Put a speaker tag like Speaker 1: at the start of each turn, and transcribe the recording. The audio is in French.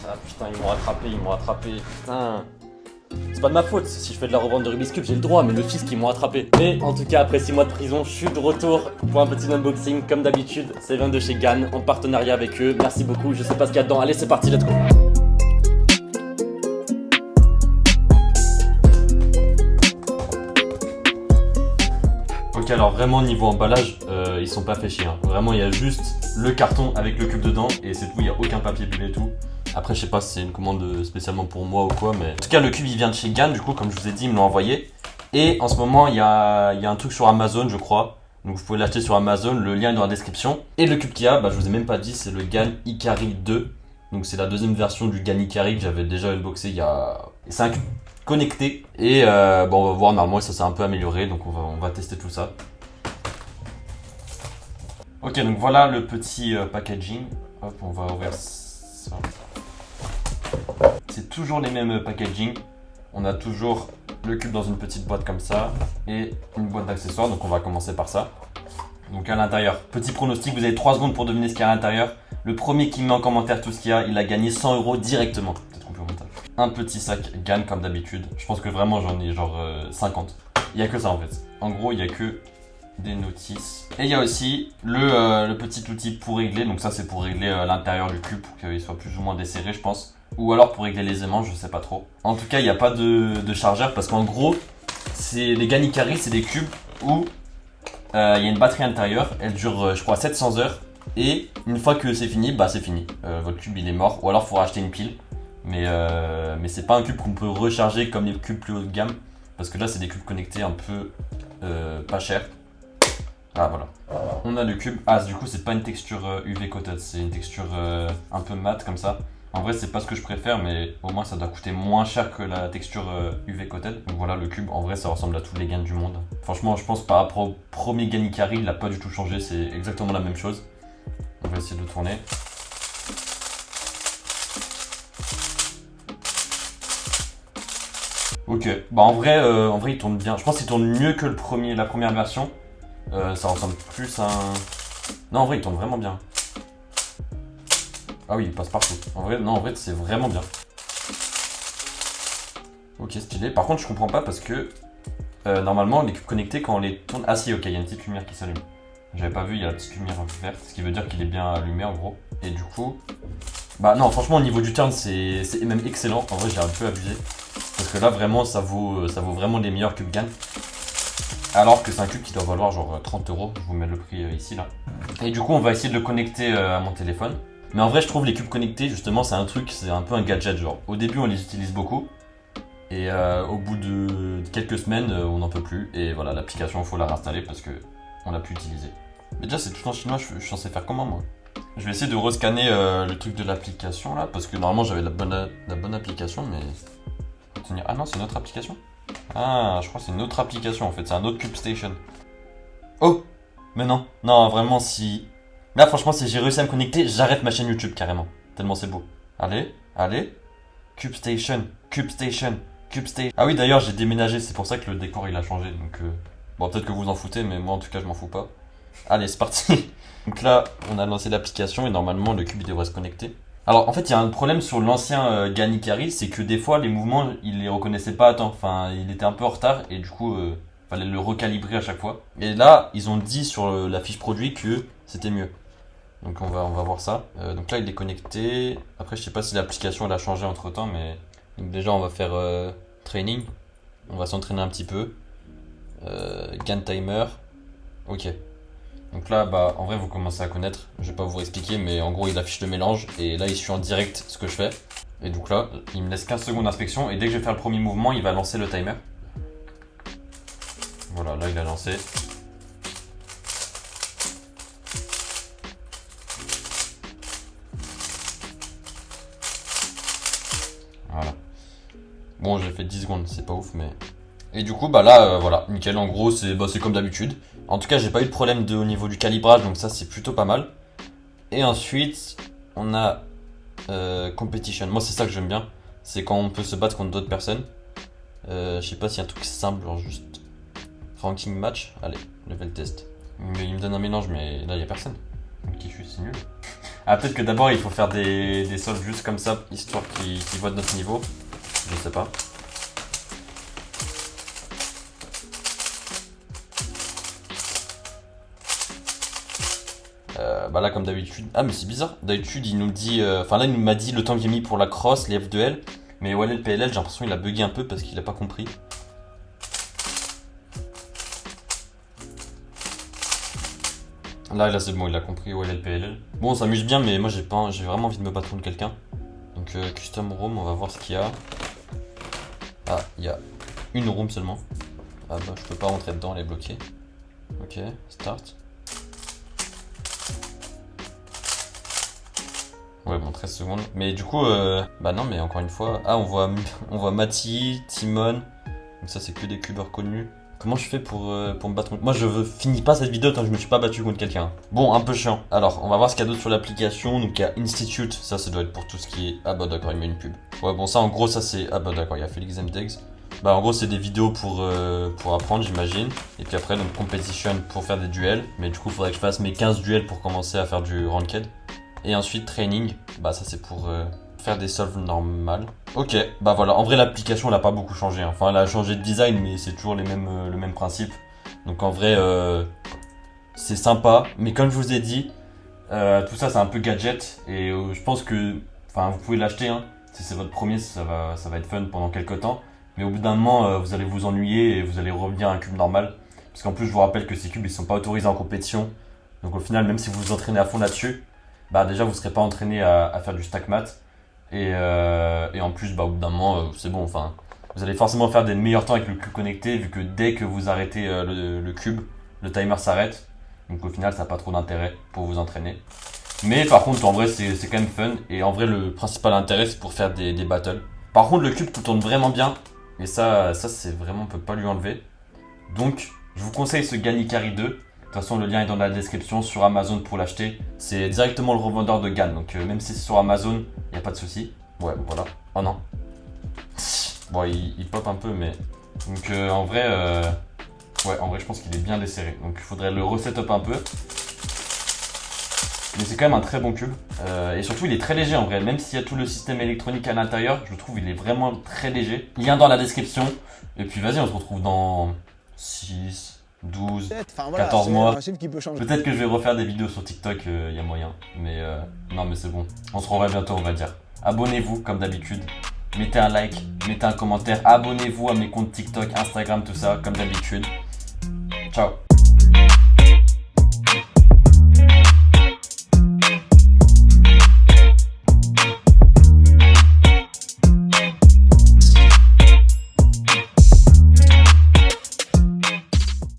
Speaker 1: Ah putain, ils m'ont rattrapé, putain. C'est pas de ma faute, si je fais de la revente de Rubik's Cube, j'ai le droit, mais le fisc ils m'ont attrapé. Mais en tout cas, après 6 mois de prison, je suis de retour pour un petit unboxing, comme d'habitude. Ça vient de chez GAN, en partenariat avec eux. Merci beaucoup, je sais pas ce qu'il y a dedans. Allez, c'est parti, let's go. Ok, alors vraiment niveau emballage, ils sont pas fait chier. Hein. Vraiment, il y a juste le carton avec le cube dedans et c'est tout, il n'y a aucun papier bulle et tout. Après, je sais pas si c'est une commande spécialement pour moi ou quoi, mais en tout cas, le cube il vient de chez GAN, du coup, comme je vous ai dit, ils me l'ont envoyé. Et en ce moment, il y a un truc sur Amazon, je crois. Donc, vous pouvez l'acheter sur Amazon, le lien est dans la description. Et le cube qu'il y a, bah, je vous ai même pas dit, c'est le GAN Ikari 2. Donc, c'est la deuxième version du GAN Ikari que j'avais déjà unboxé il y a. C'est un cube connecté. Et bon, on va voir, normalement, ça s'est un peu amélioré, donc on va tester tout ça. Ok, donc voilà le petit packaging. Hop, on va ouvrir ça. C'est toujours les mêmes packaging. On a toujours le cube dans une petite boîte comme ça et une boîte d'accessoires. Donc on va commencer par ça. Donc à l'intérieur, petit pronostic, vous avez 3 secondes pour deviner ce qu'il y a à l'intérieur. Le premier qui met en commentaire tout ce qu'il y a, il a gagné 100 € directement. Peut-être qu'on peut au montage. Un petit sac GAN comme d'habitude. Je pense que vraiment j'en ai genre 50. Il n'y a que ça en fait. En gros, il n'y a que des notices. Et il y a aussi le petit outil pour régler. Donc ça c'est pour régler l'intérieur du cube pour qu'il soit plus ou moins desserré, je pense. Ou alors pour régler les aimants, je sais pas trop. En tout cas, il n'y a pas de chargeur parce qu'en gros, les GAN Ikari, c'est des cubes où il y a une batterie à l'intérieur. Elle dure, je crois, 700 heures. Et une fois que c'est fini, bah c'est fini. Votre cube il est mort. Ou alors il faut racheter une pile. Mais c'est pas un cube qu'on peut recharger comme les cubes plus haut de gamme. Parce que là, c'est des cubes connectés un peu pas chers. Ah voilà. On a le cube. Ah, du coup, c'est pas une texture UV coated. C'est une texture un peu mat comme ça. En vrai, c'est pas ce que je préfère, mais au moins ça doit coûter moins cher que la texture UV coated. Donc voilà, le cube, en vrai, ça ressemble à tous les GAN du monde. Franchement, je pense par rapport au premier GAN Ikari, il n'a pas du tout changé, c'est exactement la même chose. On va essayer de le tourner. Ok, bah en vrai, il tourne bien. Je pense qu'il tourne mieux que la première version. Ça ressemble plus à un... Non, en vrai, il tourne vraiment bien. Ah oui, il passe partout. En vrai, non, en vrai, c'est vraiment bien. Ok, stylé. Par contre, je comprends pas parce que normalement, les cubes connectés, quand on les tourne... Ah si, ok, il y a une petite lumière qui s'allume. J'avais pas vu, il y a la petite lumière verte, ce qui veut dire qu'il est bien allumé en gros. Et du coup... Bah non, franchement, au niveau du turn, c'est même excellent. En vrai, j'ai un peu abusé. Parce que là, vraiment, ça vaut vraiment les meilleurs cubes GAN. Alors que c'est un cube qui doit valoir genre 30 €. Je vous mets le prix ici, là. Et du coup, on va essayer de le connecter à mon téléphone. Mais en vrai, je trouve les cubes connectés, justement, c'est un truc, c'est un peu un gadget. Genre, au début, on les utilise beaucoup. Et au bout de quelques semaines, on n'en peut plus. Et voilà, l'application, il faut la réinstaller parce que on l'a plus utilisée. Mais déjà, c'est tout en chinois, je suis censé faire comment, moi? Je vais essayer de rescanner le truc de l'application, là. Parce que normalement, j'avais la bonne application, mais... Ah non, c'est une autre application? Ah, je crois que c'est une autre application, en fait. C'est un autre CubeStation. Oh! Mais non. Non, vraiment, si... Là, franchement, si j'ai réussi à me connecter, j'arrête ma chaîne YouTube carrément. Tellement c'est beau. Allez, allez. CubeStation, CubeStation, CubeStation. Ah oui, d'ailleurs, j'ai déménagé. C'est pour ça que le décor il a changé. Donc, bon, peut-être que vous en foutez, mais moi en tout cas, je m'en fous pas. Allez, c'est parti. Donc là, on a lancé l'application et normalement, le cube il devrait se connecter. Alors, en fait, il y a un problème sur l'ancien GAN Ikari, c'est que des fois, les mouvements, il les reconnaissait pas à temps. Enfin, il était un peu en retard et du coup, fallait le recalibrer à chaque fois. Et là, ils ont dit sur la fiche produit que c'était mieux. Donc on va voir ça. Donc là il est connecté. Après je sais pas si l'application elle a changé entre temps, mais donc déjà on va faire training. On va s'entraîner un petit peu. GAN timer. Ok. Donc là bah en vrai vous commencez à connaître. Je vais pas vous expliquer, mais en gros il affiche le mélange et là il suit en direct ce que je fais. Et donc là il me laisse 15 secondes d'inspection et dès que je vais faire le premier mouvement il va lancer le timer. Voilà, là il a lancé. Voilà. Bon, j'ai fait 10 secondes, c'est pas ouf, mais... Et du coup, bah là, voilà, nickel. En gros, c'est comme d'habitude. En tout cas, j'ai pas eu de problème au niveau du calibrage, donc ça, c'est plutôt pas mal. Et ensuite, on a Competition. Moi, c'est ça que j'aime bien. C'est quand on peut se battre contre d'autres personnes. Je sais pas s'il y a un truc simple, genre juste... Ranking match. Allez, level test. Il me donne un mélange, mais là, il y a personne. Qui je suis, c'est nul. Ah, peut-être que d'abord il faut faire des solves juste comme ça, histoire qu'ils voient de notre niveau. Je sais pas. Bah là comme d'habitude. Ah mais c'est bizarre. D'habitude il nous dit... Enfin là il m'a dit le temps que j'ai mis pour la cross, les F2L. Mais OLL PLL j'ai l'impression qu'il a bugué un peu parce qu'il a pas compris. Là c'est bon, il a compris OLL PLL. Bon on s'amuse bien mais moi j'ai vraiment envie de me battre contre quelqu'un. Donc custom room, on va voir ce qu'il y a. Ah il y a une room seulement. Ah bah je peux pas rentrer dedans, elle est bloquée. Ok, start. Ouais bon 13 secondes. Mais du coup bah non mais encore une fois. Ah on voit Mati, Timon. Donc ça c'est que des cubeurs connus. Comment je fais pour me battre contre... Moi je finis pas cette vidéo tant que je me suis pas battu contre quelqu'un. Bon un peu chiant. Alors on va voir ce qu'il y a d'autre sur l'application. Donc il y a Institute. Ça doit être pour tout ce qui est... Ah bah d'accord il met une pub. Ouais bon ça en gros ça c'est... Ah bah d'accord il y a Felix Mdex. Bah en gros c'est des vidéos pour apprendre j'imagine. Et puis après donc competition pour faire des duels. Mais du coup il faudrait que je fasse mes 15 duels pour commencer à faire du ranked. Et ensuite training, bah ça c'est pour faire des solves normales. Ok, bah voilà, en vrai l'application elle a pas beaucoup changé. Enfin elle a changé de design mais c'est toujours le même principe. Donc en vrai c'est sympa. Mais comme je vous ai dit, tout ça c'est un peu gadget. Et je pense que, enfin vous pouvez l'acheter hein. Si c'est votre premier ça va être fun pendant quelques temps. Mais au bout d'un moment vous allez vous ennuyer et vous allez revenir à un cube normal. Parce qu'en plus je vous rappelle que ces cubes ils sont pas autorisés en compétition. Donc au final même si vous vous entraînez à fond là-dessus, bah déjà vous serez pas entraîné à faire du stack mat et en plus bah au bout d'un moment c'est bon, enfin vous allez forcément faire des meilleurs temps avec le cube connecté vu que dès que vous arrêtez le cube, le timer s'arrête, donc au final ça n'a pas trop d'intérêt pour vous entraîner. Mais par contre en vrai c'est quand même fun et en vrai le principal intérêt c'est pour faire des battles. Par contre le cube tourne vraiment bien et ça c'est vraiment on peut pas lui enlever. Donc je vous conseille ce Ganhicari 2. De toute façon, le lien est dans la description sur Amazon pour l'acheter. C'est directement le revendeur de GAN. Donc, même si c'est sur Amazon, il n'y a pas de souci. Ouais, voilà. Oh non. Bon, il pop un peu, mais. Donc, en vrai, je pense qu'il est bien desserré. Donc, il faudrait le resetup un peu. Mais c'est quand même un très bon cube. Et surtout, il est très léger en vrai. Même s'il y a tout le système électronique à l'intérieur, je trouve qu'il est vraiment très léger. Lien dans la description. Et puis, vas-y, on se retrouve dans 6. 12, enfin, voilà, 14 mois. Peut-être que je vais refaire des vidéos sur TikTok, y a moyen. Mais non, mais c'est bon. On se revoit bientôt, on va dire. Abonnez-vous, comme d'habitude. Mettez un like, mettez un commentaire. Abonnez-vous à mes comptes TikTok, Instagram, tout ça, comme d'habitude. Ciao.